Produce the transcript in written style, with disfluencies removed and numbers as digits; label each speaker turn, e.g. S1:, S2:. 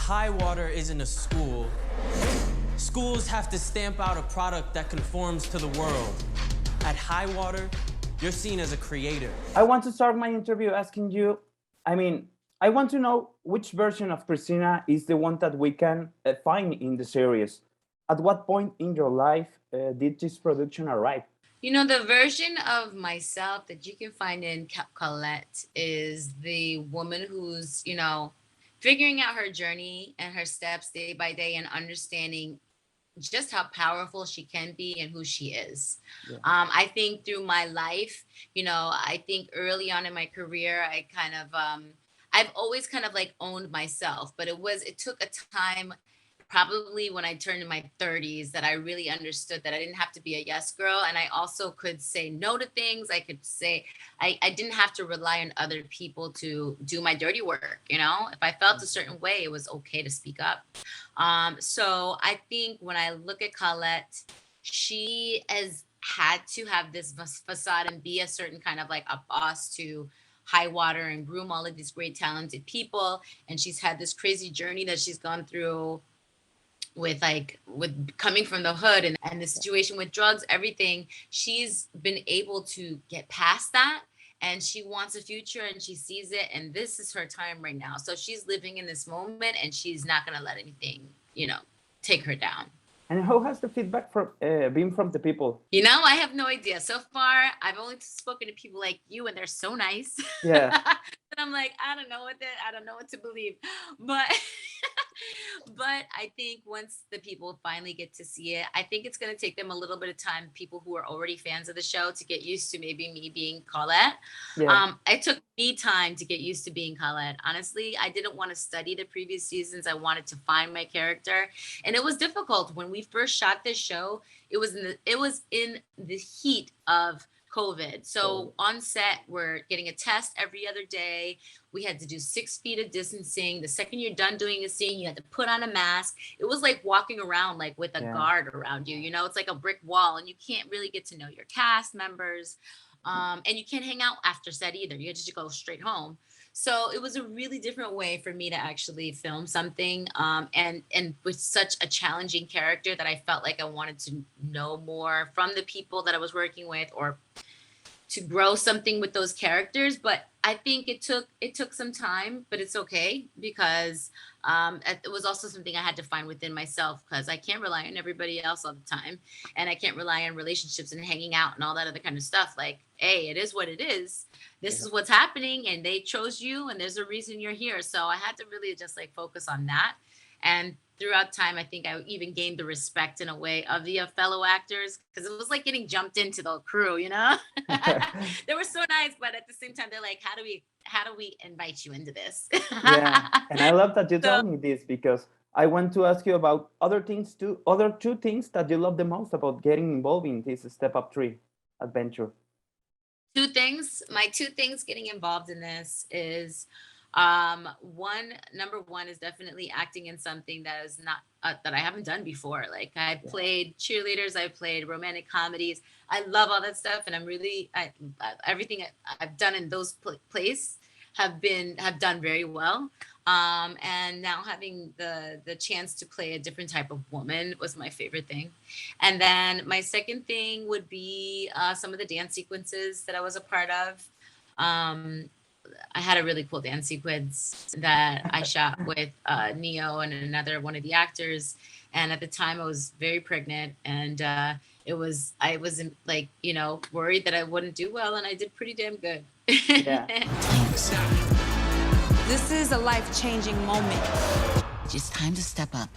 S1: high water isn't a school. Schools have to stamp out a product that conforms to the world. At high water, you're seen as a creator.
S2: I want to start my interview asking you, I want to know which version of Christina is the one that we can find in the series. At what point in your life did this production arrive?
S3: You know, the version of myself that you can find in Collette is the woman who's, figuring out her journey and her steps day by day and understanding just how powerful she can be and who she is. Yeah. I think through my life, I think early on in my career, I kind of, I've always kind of like owned myself, but it took a time, probably when I turned in my 30s, that I really understood that I didn't have to be a yes girl. And I also could say no to things. I could say, I didn't have to rely on other people to do my dirty work. If I felt a certain way, it was okay to speak up. So I think when I look at Collette, she has had to have this facade and be a certain kind of like a boss to high water and groom all of these great talented people. And she's had this crazy journey that she's gone through with coming from the hood and the situation with drugs, everything. She's been able to get past that, and she wants a future and she sees it, and this is her time right now. So she's living in this moment and she's not going to let anything, take her down.
S2: And how has the feedback been from the people?
S3: I have no idea. So far, I've only spoken to people like you, and they're so nice.
S2: Yeah.
S3: And I'm like, I don't know what to believe. But I think once the people finally get to see it, I think it's going to take them a little bit of time, people who are already fans of the show, to get used to maybe me being Collette. Yeah. It took me time to get used to being Collette. Honestly, I didn't want to study the previous seasons. I wanted to find my character. And it was difficult. When we first shot this show, it was in the heat of COVID. So on set, we're getting a test every other day. We had to do 6 feet of distancing. The second you're done doing a scene, you had to put on a mask. It was like walking around like with a guard around you. It's like a brick wall, and you can't really get to know your cast members. And you can't hang out after set either. You just go straight home. So it was a really different way for me to actually film something, and with such a challenging character that I felt like I wanted to know more from the people that I was working with, or to grow something with those characters. But I think it took some time, but it's okay, because it was also something I had to find within myself, because I can't rely on everybody else all the time, and I can't rely on relationships and hanging out and all that other kind of stuff. Like, hey, it is what it is. This is what's happening, and they chose you, and there's a reason you're here. So I had to really just like focus on that. And throughout time, I think I even gained the respect in a way of the fellow actors, because it was like getting jumped into the crew, They were so nice, but at the same time, they're like, how do we invite you into this?
S2: Yeah, and I love that you told me this, because I want to ask you about other two things that you love the most about getting involved in this Step Up 3 adventure.
S3: My two things getting involved in this is, number one is definitely acting in something that is not that I haven't done before. Like, I've played cheerleaders, I've played romantic comedies. I love all that stuff, and everything I've done in those plays have done very well. And now having the chance to play a different type of woman was my favorite thing. And then my second thing would be some of the dance sequences that I was a part of. I had a really cool dance sequence that I shot with Neo and another one of the actors. And at the time I was very pregnant, and I was like, worried that I wouldn't do well, and I did pretty damn good.
S2: Yeah.
S4: This is a life-changing moment.
S5: It's time to step up.